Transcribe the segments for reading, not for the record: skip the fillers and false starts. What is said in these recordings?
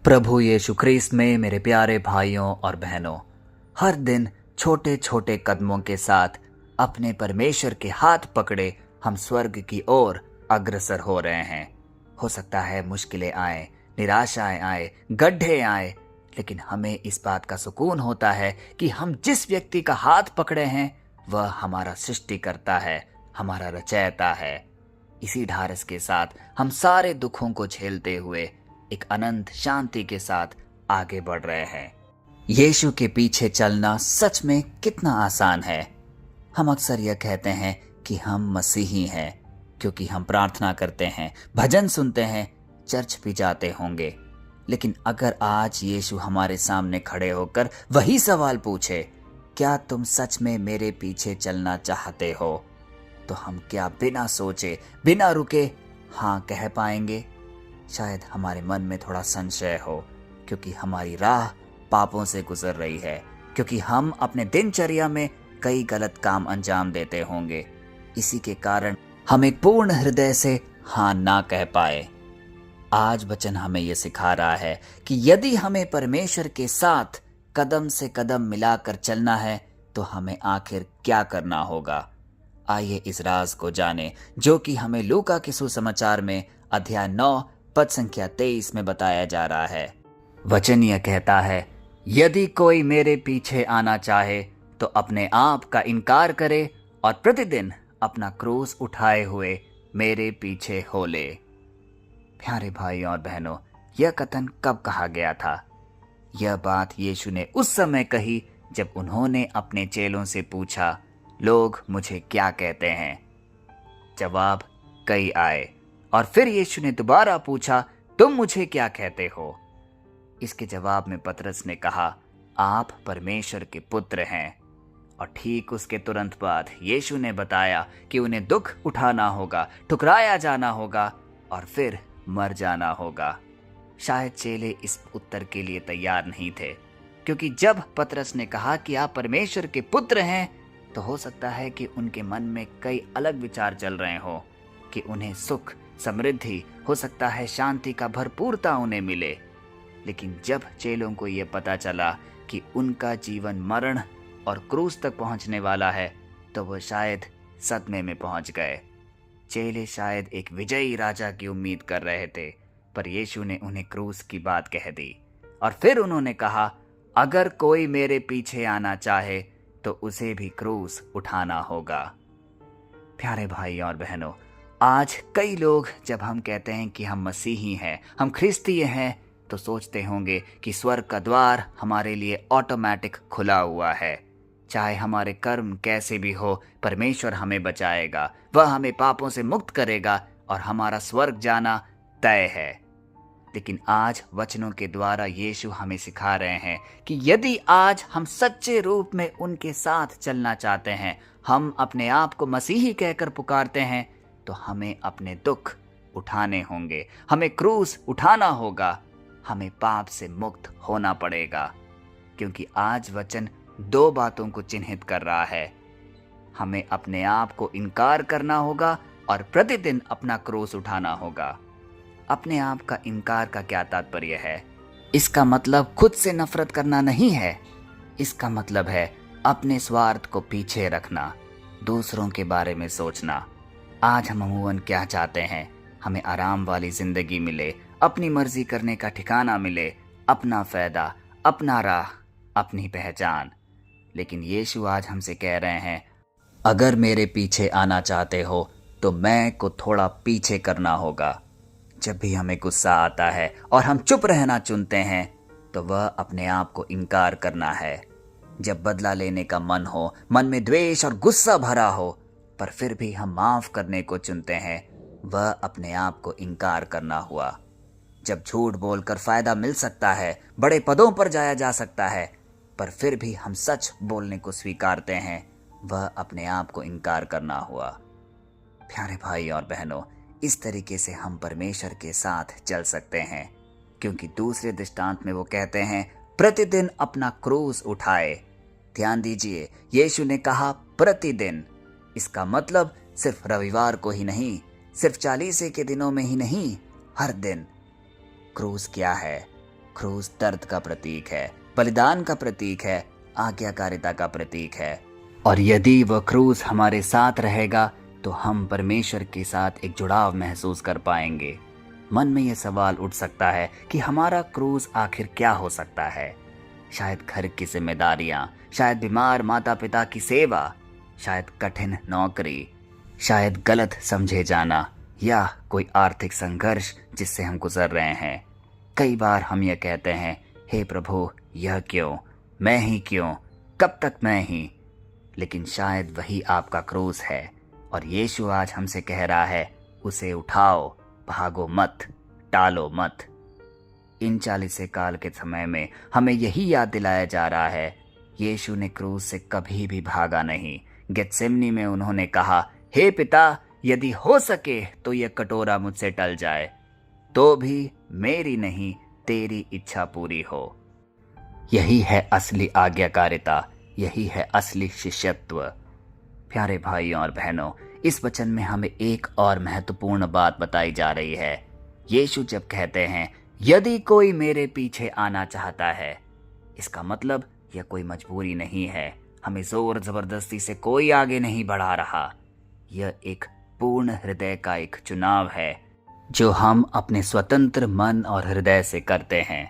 प्रभु यीशु ख्रीस्त में मेरे प्यारे भाइयों और बहनों, हर दिन छोटे छोटे कदमों के साथ अपने परमेश्वर के हाथ पकड़े हम स्वर्ग की ओर अग्रसर हो रहे हैं। हो सकता है मुश्किलें आए, निराशाएं आए, गड्ढे आए, लेकिन हमें इस बात का सुकून होता है कि हम जिस व्यक्ति का हाथ पकड़े हैं वह हमारा सृष्टिकर्ता है, हमारा रचयिता है। इसी ढारस के साथ हम सारे दुखों को झेलते हुए एक अनंत शांति के साथ आगे बढ़ रहे हैं। यीशु के पीछे चलना सच में कितना आसान है। हम अक्सर यह कहते हैं कि हम मसीही हैं क्योंकि हम प्रार्थना करते हैं, भजन सुनते हैं, चर्च भी जाते होंगे। लेकिन अगर आज यीशु हमारे सामने खड़े होकर वही सवाल पूछे, क्या तुम सच में मेरे पीछे चलना चाहते हो, तो हम क्या बिना सोचे, बिना रुके हाँ कह पाएंगे? शायद हमारे मन में थोड़ा संशय हो, क्योंकि हमारी राह पापों से गुजर रही है, क्योंकि हम अपने दिनचर्या में कई गलत काम अंजाम देते होंगे। इसी के कारण हम एक पूर्ण हृदय से हाँ ना कह पाए। आज वचन हमें यह सिखा रहा है कि यदि हमें परमेश्वर के साथ कदम से कदम मिलाकर चलना है तो हमें आखिर क्या करना होगा। आइए इस राज को जाने जो कि हमें लूका के सुसमाचार में अध्याय 9 पद संख्या 23 में बताया जा रहा है। वचन यह कहता है, यदि कोई मेरे पीछे आना चाहे तो अपने आप का इनकार करे और प्रतिदिन अपना क्रूस उठाए हुए मेरे पीछे हो ले। प्यारे भाइयों और बहनों, यह कथन कब कहा गया था? यह बात यीशु ने उस समय कही जब उन्होंने अपने चेलों से पूछा, लोग मुझे क्या कहते हैं? जवाब कई आए और फिर यीशु ने दोबारा पूछा, तुम मुझे क्या कहते हो? इसके जवाब में पतरस ने कहा, आप परमेश्वर के पुत्र हैं। और ठीक उसके तुरंत बाद यीशु ने बताया कि उन्हें दुख उठाना होगा, ठुकराया जाना होगा और फिर मर जाना होगा। शायद चेले इस उत्तर के लिए तैयार नहीं थे, क्योंकि जब पतरस ने कहा कि आप परमेश्वर के पुत्र हैं तो हो सकता है कि उनके मन में कई अलग विचार चल रहे हो कि उन्हें सुख, समृद्धि, हो सकता है शांति का भरपूरता उन्हें मिले। लेकिन जब चेलों को यह पता चला कि उनका जीवन मरण और क्रूस तक पहुंचने वाला है तो वह शायद सदमे में पहुंच गए। चेले शायद एक विजयी राजा की उम्मीद कर रहे थे, पर यीशु ने उन्हें क्रूस की बात कह दी और फिर उन्होंने कहा, अगर कोई मेरे पीछे आना चाहे तो उसे भी क्रूस उठाना होगा। प्यारे भाई और बहनों, आज कई लोग जब हम कहते हैं कि हम मसीही हैं, हम ख्रिस्तीय हैं, तो सोचते होंगे कि स्वर्ग का द्वार हमारे लिए ऑटोमेटिक खुला हुआ है। चाहे हमारे कर्म कैसे भी हो, परमेश्वर हमें बचाएगा, वह हमें पापों से मुक्त करेगा और हमारा स्वर्ग जाना तय है। लेकिन आज वचनों के द्वारा यीशु हमें सिखा रहे हैं कि यदि आज हम सच्चे रूप में उनके साथ चलना चाहते हैं, हम अपने आप को मसीही कहकर पुकारते हैं, तो हमें अपने दुख उठाने होंगे, हमें क्रूस उठाना होगा, हमें पाप से मुक्त होना पड़ेगा। क्योंकि आज वचन दो बातों को चिन्हित कर रहा है। हमें अपने आप को इनकार करना होगा और प्रतिदिन अपना क्रूस उठाना होगा। अपने आप का इनकार का क्या तात्पर्य है? इसका मतलब खुद से नफरत करना नहीं है। इसका मतलब है अपने स्वार्थ को पीछे रखना, दूसरों के बारे में सोचना। आज हम अमूमन क्या चाहते हैं? हमें आराम वाली जिंदगी मिले, अपनी मर्जी करने का ठिकाना मिले, अपना फायदा, अपना राह, अपनी पहचान। लेकिन यीशु आज हमसे कह रहे हैं, अगर मेरे पीछे आना चाहते हो तो मैं को थोड़ा पीछे करना होगा। जब भी हमें गुस्सा आता है और हम चुप रहना चुनते हैं तो वह अपने आप को इनकार करना है। जब बदला लेने का मन हो, मन में द्वेष और गुस्सा भरा हो, पर फिर भी हम माफ करने को चुनते हैं, वह अपने आप को इनकार करना हुआ। जब झूठ बोलकर फायदा मिल सकता है, बड़े पदों पर जाया जा सकता है, पर फिर भी हम सच बोलने को स्वीकारते हैं, वह अपने आप को इनकार करना हुआ। प्यारे भाई और बहनों, इस तरीके से हम परमेश्वर के साथ चल सकते हैं, क्योंकि दूसरे दृष्टांत में वो कहते हैं, प्रतिदिन अपना क्रूस उठाए। ध्यान दीजिए, यीशु ने कहा प्रतिदिन। इसका मतलब सिर्फ रविवार को ही नहीं, सिर्फ 40 के दिनों में ही नहीं, हर दिन। क्रूस क्या है? क्रूस दर्द का प्रतीक है, बलिदान का प्रतीक है, आज्ञाकारिता का प्रतीक है। और यदि वह क्रूस हमारे साथ रहेगा तो हम परमेश्वर के साथ एक जुड़ाव महसूस कर पाएंगे। मन में यह सवाल उठ सकता है कि हमारा क्रूस आखिर क्या हो सकता है। शायद घर की जिम्मेदारियां, शायद बीमार माता पिता की सेवा, शायद कठिन नौकरी, शायद गलत समझे जाना, या कोई आर्थिक संघर्ष जिससे हम गुजर रहे हैं। कई बार हम यह कहते हैं, हे प्रभु, यह क्यों, मैं ही क्यों, कब तक मैं ही। लेकिन शायद वही आपका क्रूस है और यीशु आज हमसे कह रहा है, उसे उठाओ, भागो मत, टालो मत। इन 40 काल के समय में हमें यही याद दिलाया जा रहा है, यीशु ने क्रूस से कभी भी भागा नहीं। गेत्सेमनी में उन्होंने कहा, हे पिता, यदि हो सके तो यह कटोरा मुझसे टल जाए, तो भी मेरी नहीं तेरी इच्छा पूरी हो। यही है असली आज्ञाकारिता, यही है असली शिष्यत्व। प्यारे भाइयों और बहनों, इस वचन में हमें एक और महत्वपूर्ण बात बताई जा रही है। यीशु जब कहते हैं, यदि कोई मेरे पीछे आना चाहता है, इसका मतलब यह कोई मजबूरी नहीं है, हमें जोर जबरदस्ती से कोई आगे नहीं बढ़ा रहा। यह एक पूर्ण हृदय का एक चुनाव है जो हम अपने स्वतंत्र मन और हृदय से करते हैं।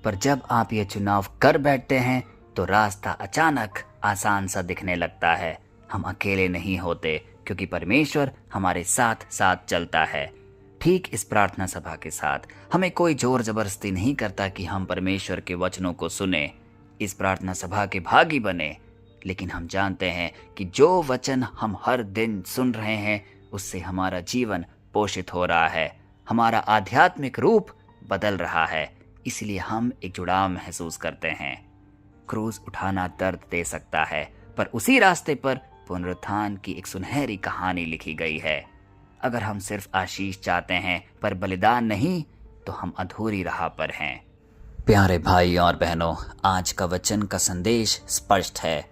पर जब आप ये चुनाव कर बैठते हैं तो रास्ता अचानक आसान सा दिखने लगता है। हम अकेले नहीं होते क्योंकि परमेश्वर हमारे साथ साथ चलता है। ठीक इस प्रार्थना सभा के साथ हमें कोई जोर जबरदस्ती नहीं करता कि हम परमेश्वर के वचनों को सुने, इस प्रार्थना सभा के भागी बने। लेकिन हम जानते हैं कि जो वचन हम हर दिन सुन रहे हैं उससे हमारा जीवन पोषित हो रहा है, हमारा आध्यात्मिक रूप बदल रहा है। इसलिए हम एक जुड़ाव महसूस करते हैं। क्रूस उठाना दर्द दे सकता है, पर उसी रास्ते पर पुनरुत्थान की एक सुनहरी कहानी लिखी गई है। अगर हम सिर्फ आशीष चाहते हैं पर बलिदान नहीं, तो हम अधूरी राह पर हैं। प्यारे भाई और बहनों, आज का वचन का संदेश स्पष्ट है।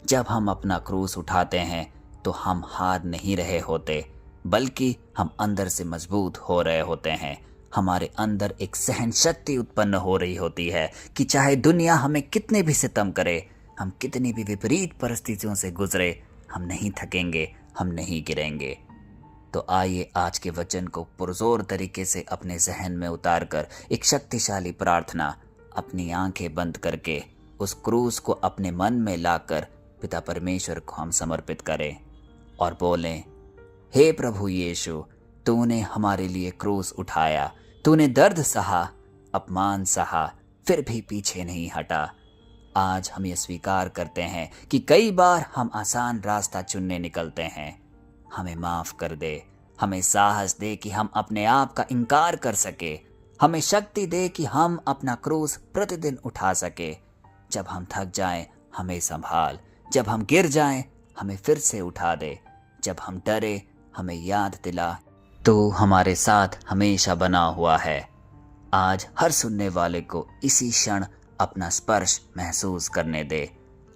जब हम अपना क्रूस उठाते हैं तो हम हार नहीं रहे होते, बल्कि हम अंदर से मजबूत हो रहे होते हैं। हमारे अंदर एक सहन शक्ति उत्पन्न हो रही होती है कि चाहे दुनिया हमें कितने भी सितम करे, हम कितनी भी विपरीत परिस्थितियों से गुजरे, हम नहीं थकेंगे, हम नहीं गिरेंगे। तो आइए आज के वचन को पुरजोर तरीके से अपने जहन में उतारकर एक शक्तिशाली प्रार्थना, अपनी आंखें बंद करके उस क्रूस को अपने मन में लाकर पिता परमेश्वर को हम समर्पित करें और बोलें, हे प्रभु यीशु, तूने हमारे लिए क्रूस उठाया, तूने दर्द सहा, अपमान सहा, फिर भी पीछे नहीं हटा। आज हम ये स्वीकार करते हैं कि कई बार हम आसान रास्ता चुनने निकलते हैं। हमें माफ कर दे, हमें साहस दे कि हम अपने आप का इनकार कर सके, हमें शक्ति दे कि हम अपना क्रूस प्रतिदिन उठा सके। जब हम थक जाएं, हमें संभाल, जब हम गिर जाएं, हमें फिर से उठा दे, जब हम डरे, हमें याद दिला तो हमारे साथ हमेशा बना हुआ है। आज हर सुनने वाले को इसी क्षण अपना स्पर्श महसूस करने दे।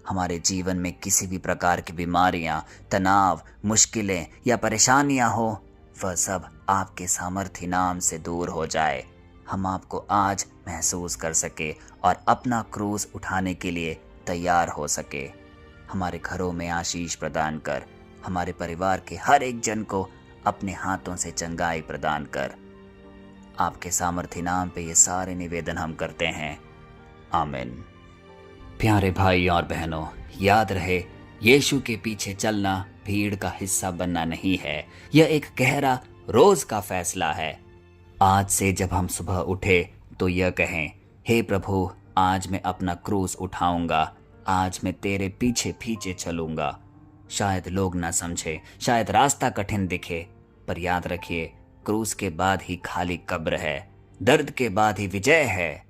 हमारे जीवन में किसी भी प्रकार की बीमारियां, तनाव, मुश्किलें या परेशानियां हो, वह सब आपके सामर्थ्य नाम से दूर हो जाए। हम आपको आज महसूस कर सके और अपना क्रूस उठाने के लिए तैयार हो सके। हमारे घरों में आशीष प्रदान कर, हमारे परिवार के हर एक जन को अपने हाथों से चंगाई प्रदान कर। आपके सामर्थ्य नाम पे ये सारे निवेदन हम करते हैं, आमीन। प्यारे भाई और बहनों, याद रहे, यीशु के पीछे चलना भीड़ का हिस्सा बनना नहीं है, यह एक गहरा रोज का फैसला है। आज से जब हम सुबह उठे तो यह कहें, हे प्रभु, आज मैं अपना क्रूस उठाऊंगा, आज मैं तेरे पीछे पीछे चलूंगा। शायद लोग ना समझे, शायद रास्ता कठिन दिखे, पर याद रखिए, क्रूस के बाद ही खाली कब्र है, दर्द के बाद ही विजय है।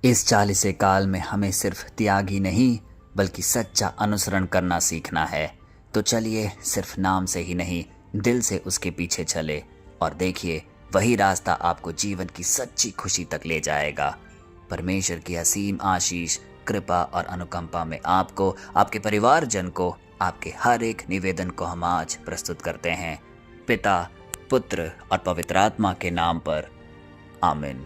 इस 40 काल में हमें सिर्फ त्यागी नहीं बल्कि सच्चा अनुसरण करना सीखना है। तो चलिए सिर्फ नाम से ही नहीं, दिल से उसके पीछे चले और देखिए, वही रास्ता आपको जीवन की सच्ची खुशी तक ले जाएगा। परमेश्वर की असीम आशीष, कृपा और अनुकंपा में आपको, आपके परिवारजन को, आपके हर एक निवेदन को हम आज प्रस्तुत करते हैं, पिता, पुत्र और पवित्र आत्मा के नाम पर, आमीन।